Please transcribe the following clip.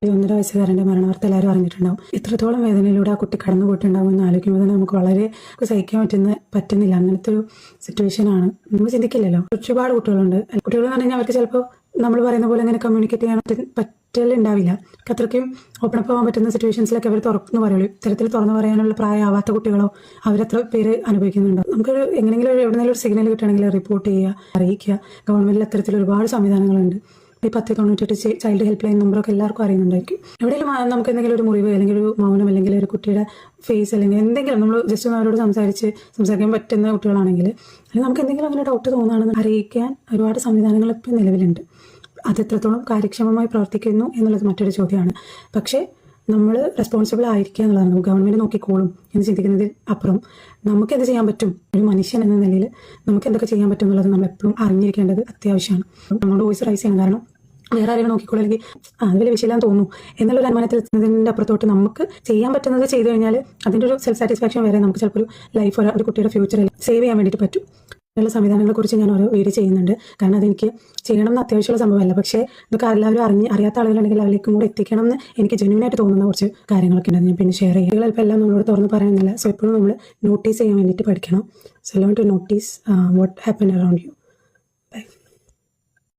1.5 വയസ്സുകാരൻ്റെ മരണവാർത്ത എല്ലാവരും അറിഞ്ഞിട്ടുണ്ടാവും. എത്രത്തോളം വേദനയിലൂടെ ആ കുട്ടി കടന്നു പോയിട്ടുണ്ടാവും എന്ന് ആലോചിക്കുമ്പോൾ തന്നെ നമുക്ക് വളരെ സഹിക്കാൻ പറ്റുന്നില്ല. അങ്ങനത്തെ ഒരു സിറ്റുവേഷനാണ്. നമ്മൾ ചിന്തിക്കില്ലല്ലോ. ഒരുപാട് കുട്ടികളുണ്ട്. കുട്ടികൾ എന്ന് പറഞ്ഞാൽ അവർക്ക് ചിലപ്പോൾ നമ്മൾ പറയുന്ന പോലെ അങ്ങനെ കമ്മ്യൂണിക്കേറ്റ് ചെയ്യാൻ പറ്റലുണ്ടാവില്ല. അത്രയ്ക്കും ഓപ്പൺ അപ്പ് ആവാൻ പറ്റുന്ന സിറ്റുവേഷൻസിലൊക്കെ അവർ തുറന്നു പറയുള്ളൂ. ഇത്തരത്തിൽ തുറന്നു പറയാനുള്ള പ്രായമാവാത്ത കുട്ടികളോ അവരെത്ര പേര് അനുഭവിക്കുന്നുണ്ടോ. നമുക്കൊരു എങ്ങനെയെങ്കിലും എവിടെയെങ്കിലും ഒരു സിഗ്നൽ കിട്ടുകയാണെങ്കിൽ റിപ്പോർട്ട് ചെയ്യുക, അറിയിക്കുക. ഗവൺമെന്റിൽ അത്തരത്തിൽ ഒരുപാട് സംവിധാനങ്ങളുണ്ട്. ഈ 1098 ചൈൽഡ് ഹെൽപ്പ് ലൈൻ നമ്പറൊക്കെ എല്ലാവർക്കും അറിയുന്നുണ്ടായിരിക്കും. എവിടെയെങ്കിലും നമുക്ക് എന്തെങ്കിലും ഒരു മുറിവ് അല്ലെങ്കിൽ ഒരു മൗനം അല്ലെങ്കിൽ ഒരു കുട്ടിയുടെ ഫേസ് അല്ലെങ്കിൽ എന്തെങ്കിലും നമ്മൾ ജസ്റ്റ് ഒന്ന് അവരോട് സംസാരിക്കാൻ പറ്റുന്ന കുട്ടികളാണെങ്കിൽ അല്ലെങ്കിൽ നമുക്ക് എന്തെങ്കിലും അങ്ങനെ ഡൗട്ട് തോന്നുകയാണെന്ന് അറിയിക്കാൻ ഒരുപാട് സംവിധാനങ്ങൾ ഇപ്പോൾ നിലവിലുണ്ട്. അത് എത്രത്തോളം കാര്യക്ഷമമായി പ്രവർത്തിക്കുന്നു എന്നുള്ളത് മറ്റൊരു ചോദ്യമാണ്. പക്ഷേ നമ്മൾ റെസ്പോൺസിബിൾ ആയിരിക്കുക എന്നുള്ളതാണ്. ഗവൺമെൻറ് നോക്കിക്കോളും എന്ന് ചിന്തിക്കുന്നതിൽ അപ്പുറം നമുക്ക് എന്ത് ചെയ്യാൻ പറ്റും, ഒരു മനുഷ്യൻ എന്ന നിലയിൽ നമുക്ക് എന്തൊക്കെ ചെയ്യാൻ പറ്റും എന്നുള്ളത് നമ്മൾ എപ്പോഴും അറിഞ്ഞിരിക്കേണ്ടത് അത്യാവശ്യമാണ്. നമ്മുടെ വോയിസ് റൈസ് ചെയ്യണം. കാരണം വേറെ ആരെങ്കിലും നോക്കിക്കോളും അല്ലെങ്കിൽ അത് വലിയ വിഷയമില്ലാന്ന് തോന്നുന്നു എന്നുള്ളൊരു അനുമാനത്തിൽ എത്തുന്നതിൻ്റെ അപ്പുറത്തോട്ട് നമുക്ക് ചെയ്യാൻ പറ്റുന്നത് ചെയ്തു കഴിഞ്ഞാൽ അതിൻ്റെ ഒരു സെൽഫ് സാറ്റിസ്ഫാക്ഷൻ വരെ നമുക്ക് ചിലപ്പോൾ ഒരു ലൈഫ് ഒരു കുട്ടിയുടെ ഫ്യൂച്ചറിൽ സേവ് ചെയ്യാൻ വേണ്ടിയിട്ട് പറ്റും. ഉള്ള സംവിധാനങ്ങളെക്കുറിച്ച് ഞാൻ ഓരോ വീഡിയോ ചെയ്യുന്നുണ്ട്. കാരണം അതെനിക്ക് ചെയ്യണം എന്ന് അത്യാവശ്യമുള്ള സംഭവമല്ല. പക്ഷേ ഇതൊക്കെ എല്ലാവരും അറിയാത്ത ആളുകളുണ്ടെങ്കിൽ അവരിലേക്കും കൂടെ എത്തിക്കണം എന്ന് എനിക്ക് ജെന്യൂനായിട്ട് തോന്നുന്ന കുറച്ച് കാര്യങ്ങളൊക്കെ ഉണ്ട്. ഞാൻ പിന്നെ ഷെയർ ചെയ്യുക. ചിലപ്പോൾ എല്ലാം നമ്മളോട് തുറന്ന് പറയുന്നില്ല. സോ എപ്പോഴും നമ്മൾ നോട്ടീസ് ചെയ്യാൻ വേണ്ടിയിട്ട് പഠിക്കണം. So learn to notice what happen around U.